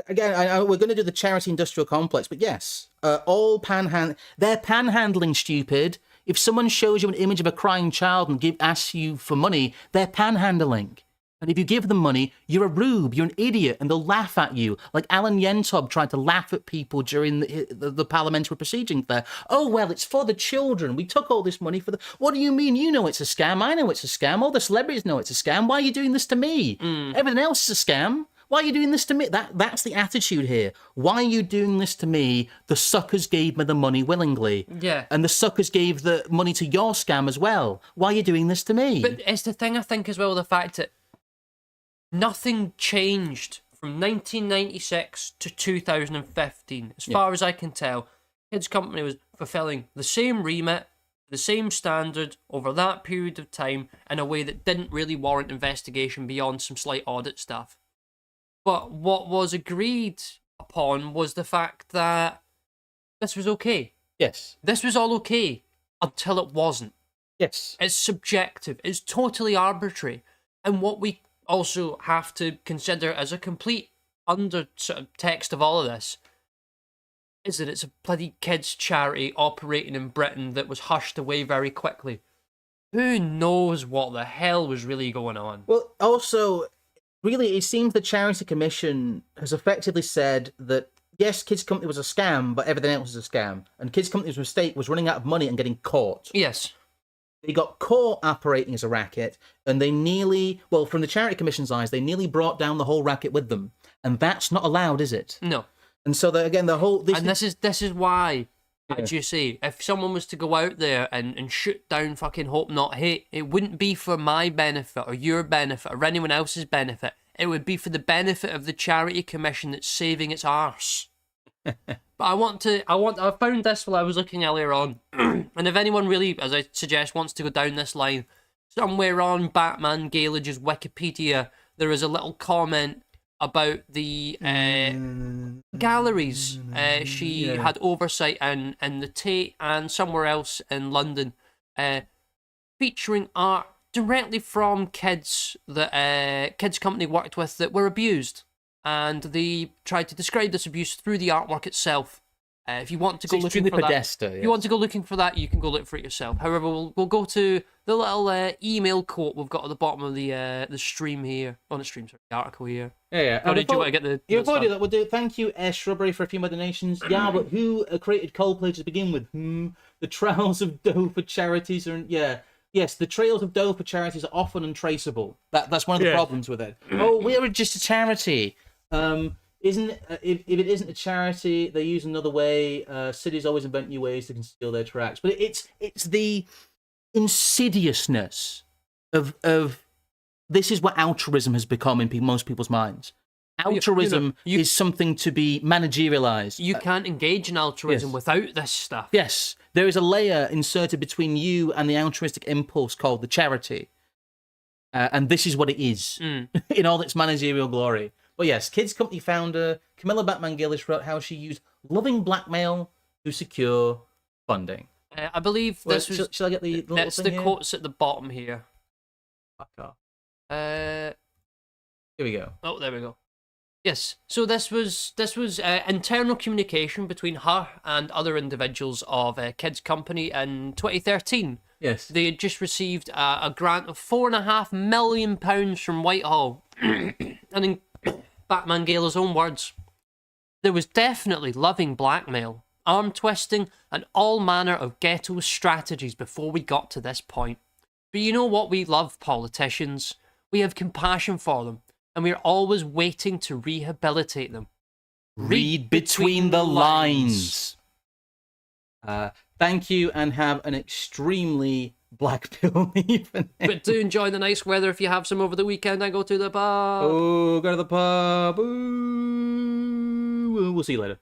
Again, we're going to do the charity industrial complex, but yes, they're panhandling, stupid. If someone shows you an image of a crying child and asks you for money, they're panhandling. And if you give them money, you're a rube, you're an idiot, and they'll laugh at you. Like Alan Yentob tried to laugh at people during the parliamentary proceedings there. Oh, well, it's for the children. We took all this money for the... What do you mean? You know it's a scam. I know it's a scam. All the celebrities know it's a scam. Why are you doing this to me? Everything else is a scam. Why are you doing this to me? That's the attitude here. Why are you doing this to me? The suckers gave me the money willingly. Yeah. And the suckers gave the money to your scam as well. Why are you doing this to me? But it's the thing, I think, as well, the fact that nothing changed from 1996 to 2015. As far as I can tell, Kids Company was fulfilling the same remit, the same standard over that period of time in a way that didn't really warrant investigation beyond some slight audit stuff. But what was agreed upon was the fact that this was okay. Yes. This was all okay until it wasn't. Yes. It's subjective. It's totally arbitrary. And what we also have to consider as a complete under sort of text of all of this is that it's a bloody kids charity operating in Britain that was hushed away very quickly. Who knows what the hell was really going on? Well, also, really, it seems the Charity Commission has effectively said that, yes, Kids Company was a scam, but everything else was a scam. And Kids Company's mistake was running out of money and getting caught. Yes. They got caught operating as a racket, and they nearly, well, from the Charity Commission's eyes, they nearly brought down the whole racket with them. And that's not allowed, is it? No. And so, again, the whole... This is why, as you say, if someone was to go out there and shoot down fucking Hope Not Hate, it wouldn't be for my benefit or your benefit or anyone else's benefit. It would be for the benefit of the Charity Commission that's saving its arse. But I found this while I was looking earlier on, and if anyone really, as I suggest, wants to go down this line, somewhere on Batmanghelidjh's Wikipedia, there is a little comment about the galleries she had oversight in the Tate and somewhere else in London, featuring art directly from kids that Kids Company worked with that were abused. And they tried to describe this abuse through the artwork itself. If you want to go looking for that, if you want to go looking for that, you can go look for it yourself. However, we'll go to the little email quote we've got at the bottom of the stream here. On the stream, sorry, the article here. Yeah. How did you want to get the? Yeah, before we do that, we'll do. Thank you, Shrubbery, for a few more donations. Yeah, but who created Coldplay to begin with? The trails of dough for charities are. Yes, the trails of dough for charities are often untraceable. That's one of the problems with it. Oh, we're just a charity. If it isn't a charity, they use another way. Cities always invent new ways to conceal their tracks. But it's the insidiousness of this is what altruism has become in most people's minds. Altruism is something to be managerialized. You can't engage in altruism without this stuff. Yes, there is a layer inserted between you and the altruistic impulse called the charity. And this is what it is in all its managerial glory. But yes, Kids Company founder Camila Batmanghelidjh wrote how she used loving blackmail to secure funding. I believe this was... Shall I get the little That's thing the here? quotes at the bottom here. Fuck off. Here we go. Oh, there we go. Yes, so this was internal communication between her and other individuals of Kids Company in 2013. Yes. They had just received a grant of £4.5 million from Whitehall. And in Batmanghelidjh's own words, there was definitely loving blackmail, arm twisting, and all manner of ghetto strategies before we got to this point. But you know what we love, politicians? We have compassion for them, and we're always waiting to rehabilitate them. Read between the lines. Thank you, and have an extremely black pill evening. But do enjoy the nice weather if you have some over the weekend and go to the pub. Oh, go to the pub. Ooh. We'll see you later.